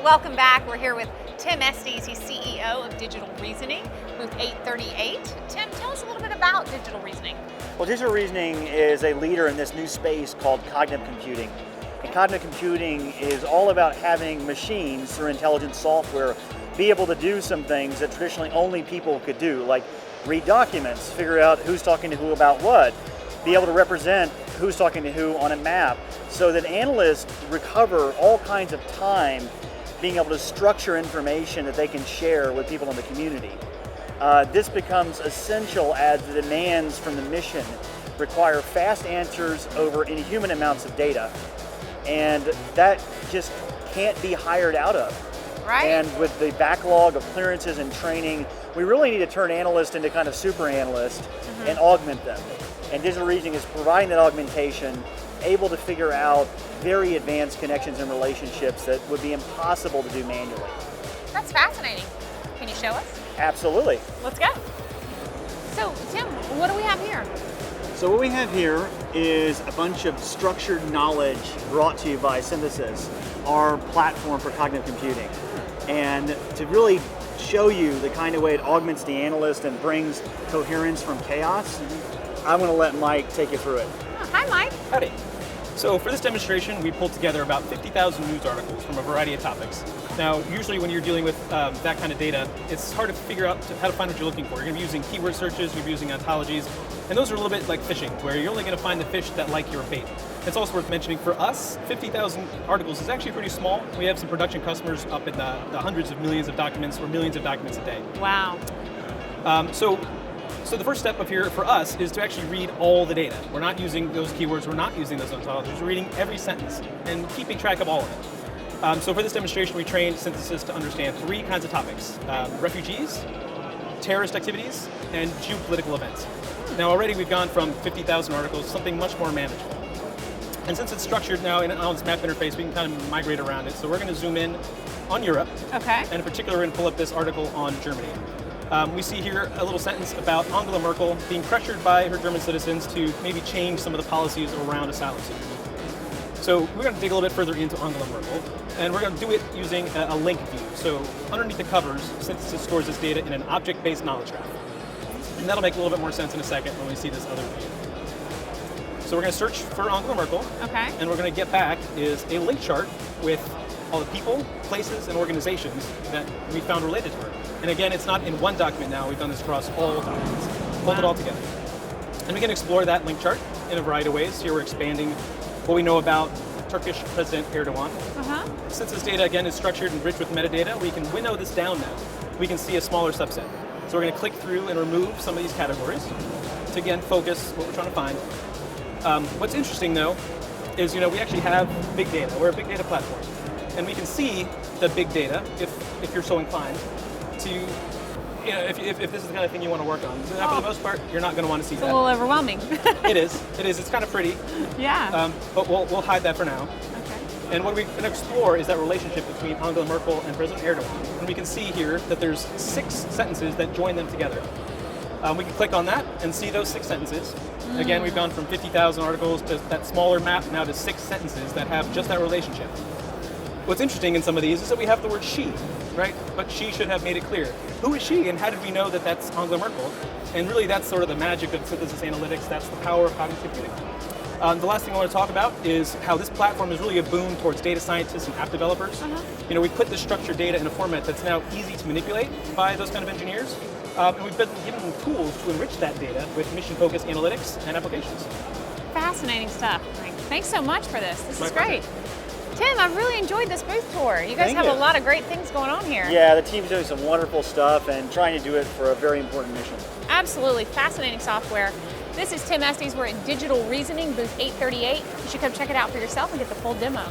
welcome back. We're here with Tim Estes. He's CEO of Digital Reasoning, booth 838. Tim, tell us a little bit about digital reasoning. Well, digital reasoning is a leader in this new space called cognitive computing. And cognitive computing is all about having machines through intelligent software be able to do some things that traditionally only people could do, like read documents, figure out who's talking to who about what, be able to represent who's talking to who on a map, so that analysts recover all kinds of time being able to structure information that they can share with people in the community. This becomes essential as the demands from the mission require fast answers over inhuman amounts of data, and that just can't be hired out of. Right. And with the backlog of clearances and training, we really need to turn analysts into kind of super analysts and augment them. And digital reasoning is providing that augmentation, able to figure out very advanced connections and relationships that would be impossible to do manually. That's fascinating. Can you show us? Absolutely. Let's go. So, Tim, what do we have here? So what we have here is a bunch of structured knowledge brought to you by Synthesis, our platform for cognitive computing. And to really show you the kind of way it augments the analyst and brings coherence from chaos, I'm going to let Mike take you through it. Oh, hi, Mike. Howdy. So for this demonstration, we pulled together about 50,000 news articles from a variety of topics. Now, usually when you're dealing with that kind of data, it's hard to figure out how to find what you're looking for. You're going to be using keyword searches, you're using ontologies, and those are a little bit like fishing, where you're only going to find the fish that like your bait. It's also worth mentioning, for us, 50,000 articles is actually pretty small. We have some production customers up in the hundreds of millions of documents or millions of documents a day. Wow. So the first step up here for us is to actually read all the data. We're not using those keywords, we're not using those ontologies, we're reading every sentence and keeping track of all of it. So for this demonstration, we trained Synthesis to understand three kinds of topics: refugees, terrorist activities, and geopolitical events. Now already we've gone from 50,000 articles to something much more manageable. And since it's structured now on this map interface, we can kind of migrate around it. So we're going to zoom in on Europe. Okay. And in particular, we're going to pull up this article on Germany. We see here a little sentence about Angela Merkel being pressured by her German citizens to maybe change some of the policies around asylum seekers. So we're going to dig a little bit further into Angela Merkel, and we're going to do it using a link view. So underneath the covers, Synthesis stores this data in an object-based knowledge graph. And that'll make a little bit more sense in a second when we see this other view. So we're going to search for Angela Merkel, Okay. and we're going to get back is a link chart with all the people, places, and organizations that we found related to her. And again, it's not in one document now, we've done this across all documents, pulled it all together. And we can explore that link chart in a variety of ways. Here we're expanding what we know about Turkish President Erdogan. Since this data, again, is structured and rich with metadata, we can winnow this down now. We can see a smaller subset. So we're going to click through and remove some of these categories to, again, focus what we're trying to find. What's interesting, though, is we actually have big data. We're a big data platform. And we can see the big data, if you're so inclined, to, if this is the kind of thing you want to work on. For the most part, you're not going to want to see It's that. a little overwhelming. It is. It's kind of pretty. Yeah. But we'll hide that for now. Okay. And what we're going to explore is that relationship between Angela Merkel and President Erdogan. And we can see here that there's 6 sentences that join them together. We can click on that and see those 6 sentences. Again, we've gone from 50,000 articles to that smaller map now to 6 sentences that have just that relationship. What's interesting in some of these is that we have the word she, right? But she should have made it clear. Who is she, and how did we know that that's Angela Merkel? And really, that's sort of the magic of synthesis analytics. That's the power of cognitive computing. The last thing I want to talk about is how this platform is really a boon towards data scientists and app developers. We put this structured data in a format that's now easy to manipulate by those kind of engineers. And we've been given them tools to enrich that data with mission-focused analytics and applications. Fascinating stuff. Thanks so much for this. This My is great. Tim, I've really enjoyed this booth tour. You guys Thank have you. a lot of great things going on here. Yeah, the team's doing some wonderful stuff and trying to do it for a very important mission. Absolutely fascinating software. This is Tim Estes. We're at Digital Reasoning, booth 838. You should come check it out for yourself and get the full demo.